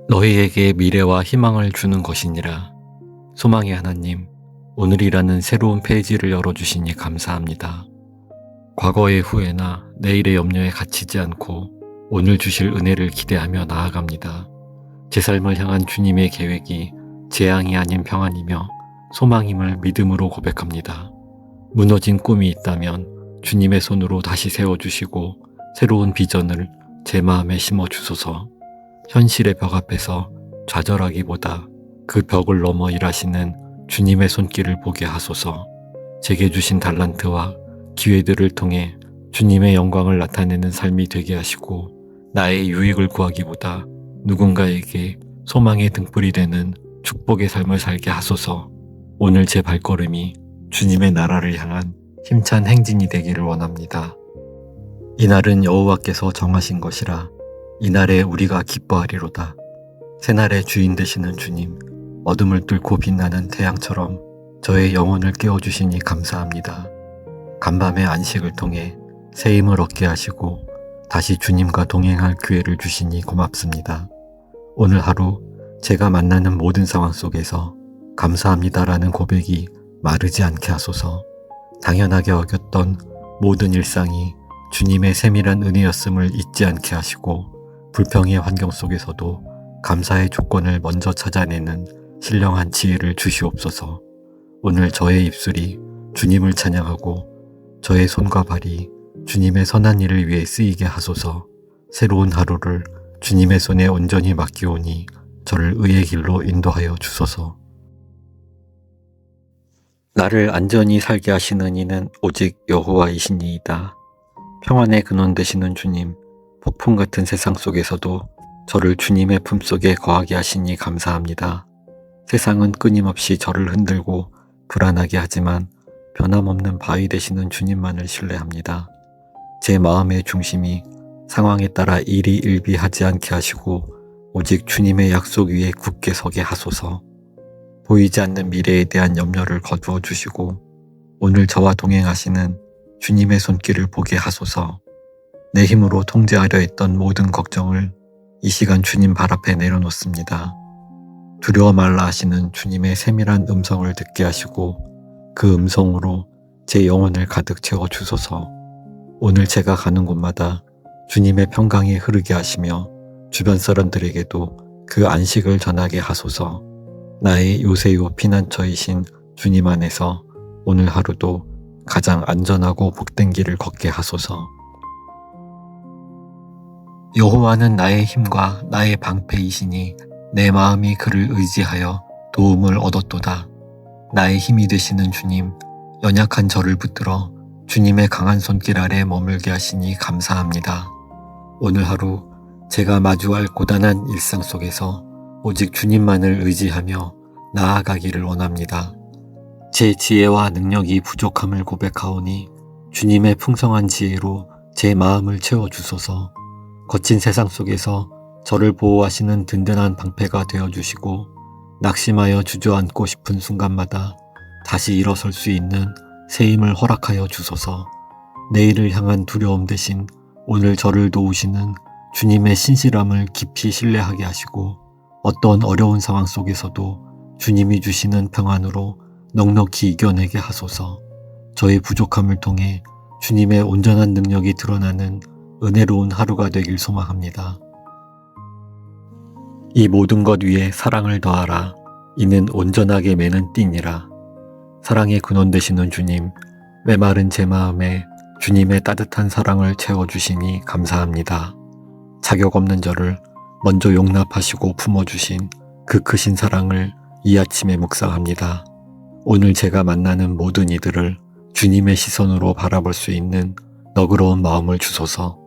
너희에게 미래와 희망을 주는 것이니라. 소망의 하나님, 오늘이라는 새로운 페이지를 열어주시니 감사합니다. 과거의 후회나 내일의 염려에 갇히지 않고 오늘 주실 은혜를 기대하며 나아갑니다. 제 삶을 향한 주님의 계획이 재앙이 아닌 평안이며 소망임을 믿음으로 고백합니다. 무너진 꿈이 있다면 주님의 손으로 다시 세워주시고 새로운 비전을 제 마음에 심어주소서. 현실의 벽 앞에서 좌절하기보다 그 벽을 넘어 일하시는 주님의 손길을 보게 하소서. 제게 주신 달란트와 기회들을 통해 주님의 영광을 나타내는 삶이 되게 하시고 나의 유익을 구하기보다 누군가에게 소망의 등불이 되는 축복의 삶을 살게 하소서. 오늘 제 발걸음이 주님의 나라를 향한 힘찬 행진이 되기를 원합니다. 이날은 여호와께서 정하신 것이라 이날에 우리가 기뻐하리로다. 새날의 주인 되시는 주님, 어둠을 뚫고 빛나는 태양처럼 저의 영혼을 깨워주시니 감사합니다. 간밤의 안식을 통해 새 힘을 얻게 하시고 다시 주님과 동행할 기회를 주시니 고맙습니다. 오늘 하루 제가 만나는 모든 상황 속에서 감사합니다라는 고백이 마르지 않게 하소서. 당연하게 여겼던 모든 일상이 주님의 세밀한 은혜였음을 잊지 않게 하시고 불평의 환경 속에서도 감사의 조건을 먼저 찾아내는 신령한 지혜를 주시옵소서. 오늘 저의 입술이 주님을 찬양하고 저의 손과 발이 주님의 선한 일을 위해 쓰이게 하소서. 새로운 하루를 주님의 손에 온전히 맡기오니 저를 의의 길로 인도하여 주소서. 나를 안전히 살게 하시는 이는 오직 여호와이시니이다. 평안의 근원 되시는 주님, 폭풍 같은 세상 속에서도 저를 주님의 품속에 거하게 하시니 감사합니다. 세상은 끊임없이 저를 흔들고 불안하게 하지만 변함없는 바위 되시는 주님만을 신뢰합니다. 제 마음의 중심이 상황에 따라 일희일비하지 않게 하시고 오직 주님의 약속 위에 굳게 서게 하소서. 보이지 않는 미래에 대한 염려를 거두어 주시고 오늘 저와 동행하시는 주님의 손길을 보게 하소서. 내 힘으로 통제하려 했던 모든 걱정을 이 시간 주님 발 앞에 내려놓습니다. 두려워 말라 하시는 주님의 세밀한 음성을 듣게 하시고 그 음성으로 제 영혼을 가득 채워 주소서. 오늘 제가 가는 곳마다 주님의 평강이 흐르게 하시며 주변 사람들에게도 그 안식을 전하게 하소서. 나의 요새요 피난처이신 주님 안에서 오늘 하루도 가장 안전하고 복된 길을 걷게 하소서. 여호와는 나의 힘과 나의 방패이시니 내 마음이 그를 의지하여 도움을 얻었도다. 나의 힘이 되시는 주님, 연약한 저를 붙들어 주님의 강한 손길 아래 머물게 하시니 감사합니다. 오늘 하루 제가 마주할 고단한 일상 속에서 오직 주님만을 의지하며 나아가기를 원합니다. 제 지혜와 능력이 부족함을 고백하오니 주님의 풍성한 지혜로 제 마음을 채워주소서. 거친 세상 속에서 저를 보호하시는 든든한 방패가 되어주시고 낙심하여 주저앉고 싶은 순간마다 다시 일어설 수 있는 새 힘을 허락하여 주소서. 내일을 향한 두려움 대신 오늘 저를 도우시는 주님의 신실함을 깊이 신뢰하게 하시고 어떤 어려운 상황 속에서도 주님이 주시는 평안으로 넉넉히 이겨내게 하소서. 저의 부족함을 통해 주님의 온전한 능력이 드러나는 은혜로운 하루가 되길 소망합니다. 이 모든 것 위에 사랑을 더하라. 이는 온전하게 매는 띠니라. 사랑의 근원 되시는 주님, 메마른 제 마음에 주님의 따뜻한 사랑을 채워주시니 감사합니다. 자격 없는 저를 먼저 용납하시고 품어주신 그 크신 사랑을 이 아침에 묵상합니다. 오늘 제가 만나는 모든 이들을 주님의 시선으로 바라볼 수 있는 너그러운 마음을 주소서.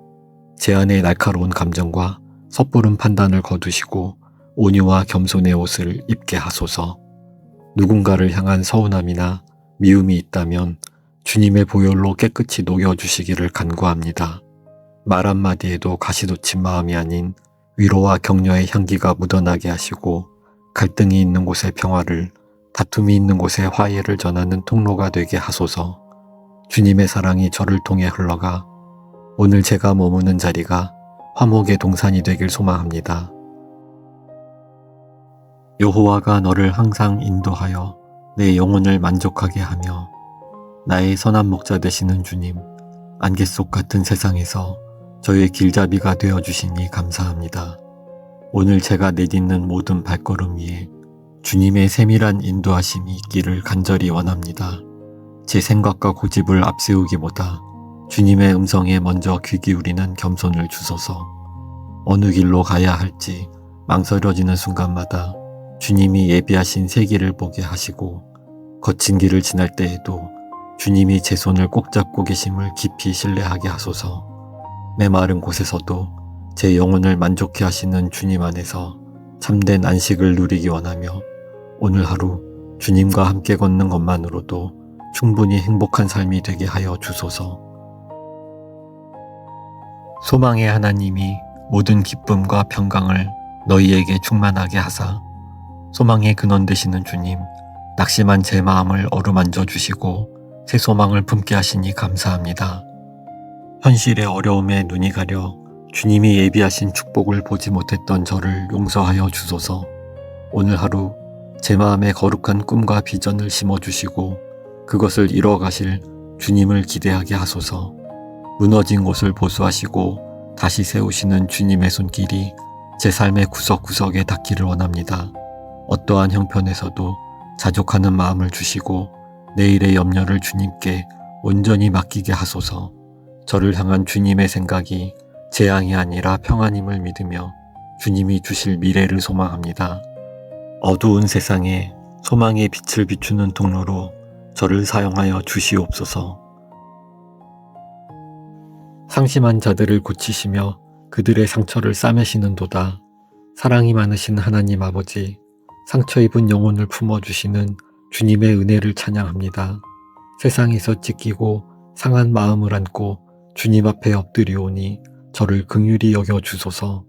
제 안의 날카로운 감정과 섣부른 판단을 거두시고 온유와 겸손의 옷을 입게 하소서. 누군가를 향한 서운함이나 미움이 있다면 주님의 보혈로 깨끗이 녹여주시기를 간구합니다. 말 한마디에도 가시돋친 마음이 아닌 위로와 격려의 향기가 묻어나게 하시고 갈등이 있는 곳에 평화를, 다툼이 있는 곳에 화해를 전하는 통로가 되게 하소서. 주님의 사랑이 저를 통해 흘러가 오늘 제가 머무는 자리가 화목의 동산이 되길 소망합니다. 여호와가 너를 항상 인도하여 내 영혼을 만족하게 하며 나의 선한 목자 되시는 주님, 안개 속 같은 세상에서 저의 길잡이가 되어주시니 감사합니다. 오늘 제가 내딛는 모든 발걸음 위에 주님의 세밀한 인도하심이 있기를 간절히 원합니다. 제 생각과 고집을 앞세우기보다 주님의 음성에 먼저 귀 기울이는 겸손을 주소서. 어느 길로 가야 할지 망설여지는 순간마다 주님이 예비하신 새 길을 보게 하시고 거친 길을 지날 때에도 주님이 제 손을 꼭 잡고 계심을 깊이 신뢰하게 하소서. 메마른 곳에서도 제 영혼을 만족해 하시는 주님 안에서 참된 안식을 누리기 원하며 오늘 하루 주님과 함께 걷는 것만으로도 충분히 행복한 삶이 되게 하여 주소서. 소망의 하나님이 모든 기쁨과 평강을 너희에게 충만하게 하사 소망의 근원 되시는 주님, 낙심한 제 마음을 어루만져 주시고 새 소망을 품게 하시니 감사합니다. 현실의 어려움에 눈이 가려 주님이 예비하신 축복을 보지 못했던 저를 용서하여 주소서. 오늘 하루 제 마음에 거룩한 꿈과 비전을 심어주시고 그것을 이뤄가실 주님을 기대하게 하소서. 무너진 곳을 보수하시고 다시 세우시는 주님의 손길이 제 삶의 구석구석에 닿기를 원합니다. 어떠한 형편에서도 자족하는 마음을 주시고 내일의 염려를 주님께 온전히 맡기게 하소서. 저를 향한 주님의 생각이 재앙이 아니라 평안임을 믿으며 주님이 주실 미래를 소망합니다. 어두운 세상에 소망의 빛을 비추는 통로로 저를 사용하여 주시옵소서. 상심한 자들을 고치시며 그들의 상처를 싸매시는도다. 사랑이 많으신 하나님 아버지, 상처 입은 영혼을 품어주시는 주님의 은혜를 찬양합니다. 세상에서 찢기고 상한 마음을 안고 주님 앞에 엎드리오니 저를 긍휼히 여겨 주소서.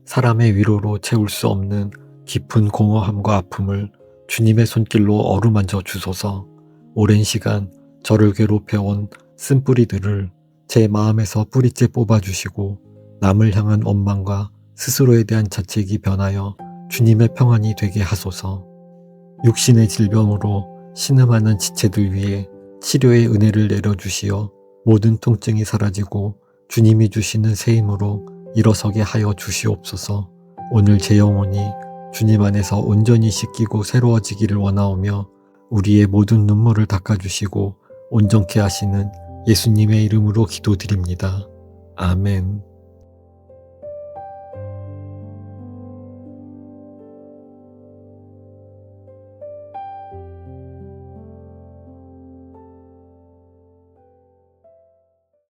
사람의 위로로 채울 수 없는 깊은 공허함과 아픔을 주님의 손길로 어루만져 주소서. 오랜 시간 저를 괴롭혀온 쓴뿌리들을 제 마음에서 뿌리째 뽑아주시고 남을 향한 원망과 스스로에 대한 자책이 변하여 주님의 평안이 되게 하소서. 육신의 질병으로 신음하는 지체들 위에 치료의 은혜를 내려주시어 모든 통증이 사라지고 주님이 주시는 새 힘으로 일어서게 하여 주시옵소서. 오늘 제 영혼이 주님 안에서 온전히 씻기고 새로워지기를 원하오며 우리의 모든 눈물을 닦아주시고 온전케 하시는 예수님의 이름으로 기도드립니다. 아멘.